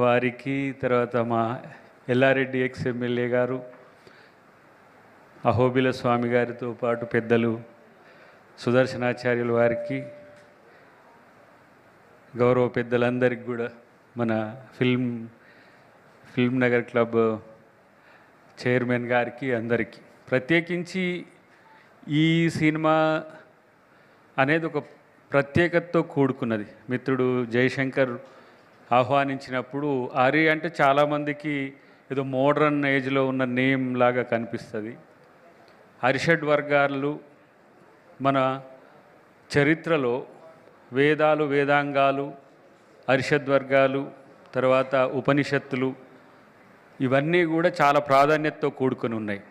వారికి తర్వాత మా ఎల్లారెడ్డి ఎక్స్ ఎమ్మెల్యే గారు అహోబిల స్వామి గారితో పాటు పెద్దలు సుదర్శనాచార్యుల వారికి గౌరవ పెద్దలందరికీ కూడా మన ఫిల్మ్ నగర్ క్లబ్ చైర్మన్ గారికి అందరికీ ప్రత్యేకించి ఈ సినిమా అనేది ఒక ప్రత్యేకతతో కూడుకున్నది. మిత్రుడు జయశంకర్ ఆహ్వానించినప్పుడు ఆరి అంటే చాలామందికి ఏదో మోడ్రన్ ఏజ్లో ఉన్న నేమ్ లాగా కనిపిస్తుంది. అరిషడ్ వర్గాలు మన చరిత్రలో వేదాలు, వేదాంగాలు, అరిషడ్ వర్గాలు, తర్వాత ఉపనిషత్తులు ఇవన్నీ కూడా చాలా ప్రాధాన్యతతో కూడుకొని ఉన్నాయి.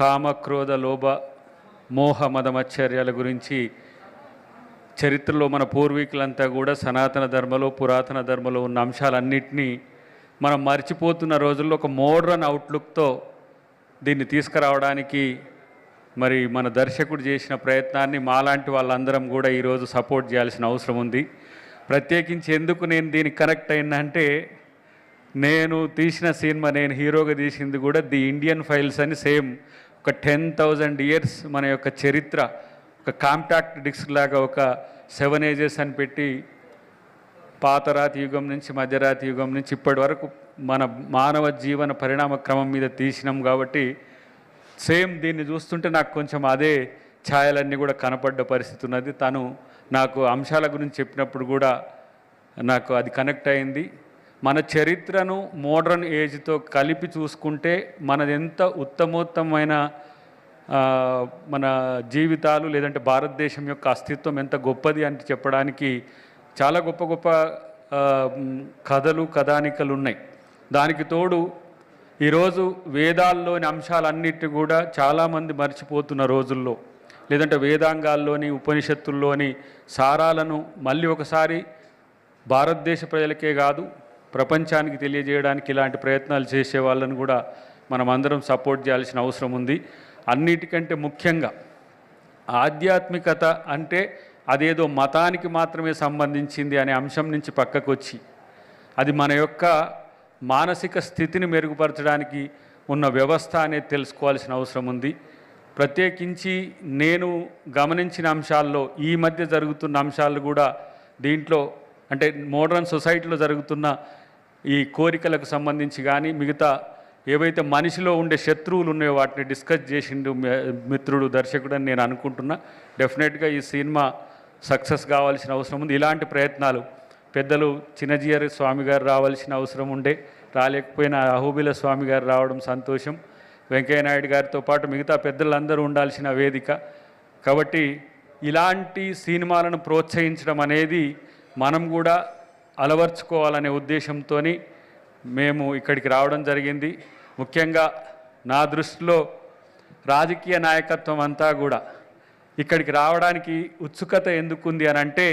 కామ, క్రోధ, లోభ, మోహ, మదమచ్చర్యాల గురించి చరిత్రలో మన పూర్వీకులంతా కూడా సనాతన ధర్మలో, పురాతన ధర్మలో ఉన్న అంశాలన్నింటినీ మనం మర్చిపోతున్న రోజుల్లో ఒక మోడ్రన్ అవుట్లుక్తో దీన్ని తీసుకురావడానికి మరి మన దర్శకుడు చేసిన ప్రయత్నాన్ని మాలాంటి వాళ్ళందరం కూడా ఈరోజు సపోర్ట్ చేయాల్సిన అవసరం ఉంది. ప్రత్యేకించి ఎందుకు నేను దీనికి కనెక్ట్ అయిందంటే, నేను తీసిన సినిమా, నేను హీరోగా తీసింది కూడా ది ఇండియన్ ఫైల్స్ అని సేమ్ ఒక 10,000 years మన యొక్క చరిత్ర ఒక కాంపాక్ట్ డిస్క్ లాగా ఒక 7 ages అని పెట్టి పాతరాతి యుగం నుంచి మధ్యరాతి యుగం నుంచి ఇప్పటి వరకు మన మానవ జీవన పరిణామ క్రమం మీద తీసినాం. కాబట్టి సేమ్ దీన్ని చూస్తుంటే నాకు కొంచెం అదే ఛాయలన్నీ కూడా కనపడ్డ పరిస్థితి ఉన్నది. తను నాకు అంశాల గురించి చెప్పినప్పుడు కూడా నాకు అది కనెక్ట్ అయింది. మన చరిత్రను మోడ్రన్ ఏజ్తో కలిపి చూసుకుంటే మనది ఎంత ఉత్తమోత్తమైన మన జీవితాలు, లేదంటే భారతదేశం యొక్క అస్తిత్వం ఎంత గొప్పది అని చెప్పడానికి చాలా గొప్ప గొప్ప కథలు, కథానికలు ఉన్నాయి. దానికి తోడు ఈరోజు వేదాల్లోని అంశాలన్నిటి కూడా చాలామంది మర్చిపోతున్న రోజుల్లో, లేదంటే వేదాంగాల్లోని ఉపనిషత్తుల్లోని సారాలను మళ్ళీ ఒకసారి భారతదేశ ప్రజలకే కాదు ప్రపంచానికి తెలియజేయడానికి ఇలాంటి ప్రయత్నాలు చేసే వాళ్ళను కూడా మనం అందరం సపోర్ట్ చేయాల్సిన అవసరం ఉంది. అన్నిటికంటే ముఖ్యంగా ఆధ్యాత్మికత అంటే అదేదో మతానికి మాత్రమే సంబంధించింది అనే అంశం నుంచి పక్కకు వచ్చి అది మన యొక్క మానసిక స్థితిని మెరుగుపరచడానికి ఉన్న వ్యవస్థ అనేది తెలుసుకోవాల్సిన అవసరం ఉంది. ప్రత్యేకించి నేను గమనించిన అంశాల్లో ఈ మధ్య జరుగుతున్న అంశాలు కూడా దీంట్లో అంటే మోడర్న్ సొసైటీలో జరుగుతున్న ఈ కోరికలకు సంబంధించి కానీ మిగతా ఏవైతే మనిషిలో ఉండే శత్రువులు ఉన్నాయో వాటిని డిస్కస్ చేసిండు మిత్రుడు దర్శకుడు అని నేను అనుకుంటున్నా. డెఫినెట్గా ఈ సినిమా సక్సెస్ కావాల్సిన అవసరం ఉంది. ఇలాంటి ప్రయత్నాలు పెద్దలు చిన్నజీయర్ స్వామి గారు రావాల్సిన అవసరం ఉండే, రాలేకపోయినా అహోబిల స్వామి గారు రావడం సంతోషం. వెంకయ్యనాయుడు గారితో పాటు మిగతా పెద్దలందరూ ఉండాల్సిన వేదిక. కాబట్టి ఇలాంటి సినిమాలను ప్రోత్సహించడం అనేది మనం కూడా అలవర్చుకోవాలనే ఉద్దేశంతో మేము ఇక్కడికి రావడం జరిగింది. ముఖ్యంగా నా దృష్టిలో రాజకీయ నాయకత్వం అంతా కూడా ఇక్కడికి రావడానికి ఉత్సుకత ఎందుకుంది అని అంటే,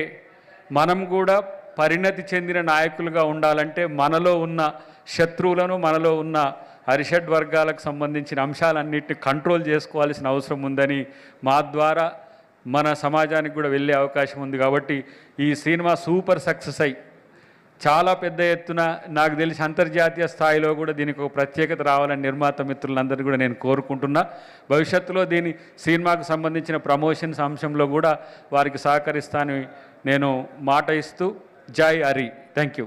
మనం కూడా పరిణతి చెందిన నాయకులుగా ఉండాలంటే మనలో ఉన్న శత్రువులను, మనలో ఉన్న అరిషడ్ వర్గాలకు సంబంధించిన అంశాలన్నింటినీ కంట్రోల్ చేసుకోవాల్సిన అవసరం ఉందని మా ద్వారా మన సమాజానికి కూడా వెళ్ళే అవకాశం ఉంది. కాబట్టి ఈ సినిమా సూపర్ సక్సెస్ అయ్యి చాలా పెద్ద ఎత్తున నాకు తెలిసి అంతర్జాతీయ స్థాయిలో కూడా దీనికి ఒక ప్రత్యేకత రావాలని నిర్మాత మిత్రులందరినీ కూడా నేను కోరుకుంటున్నా. భవిష్యత్తులో దీని సినిమాకు సంబంధించిన ప్రమోషన్స్ అంశంలో కూడా వారికి సహకరిస్తానని నేను మాట ఇస్తూ జై హరి. Thank you.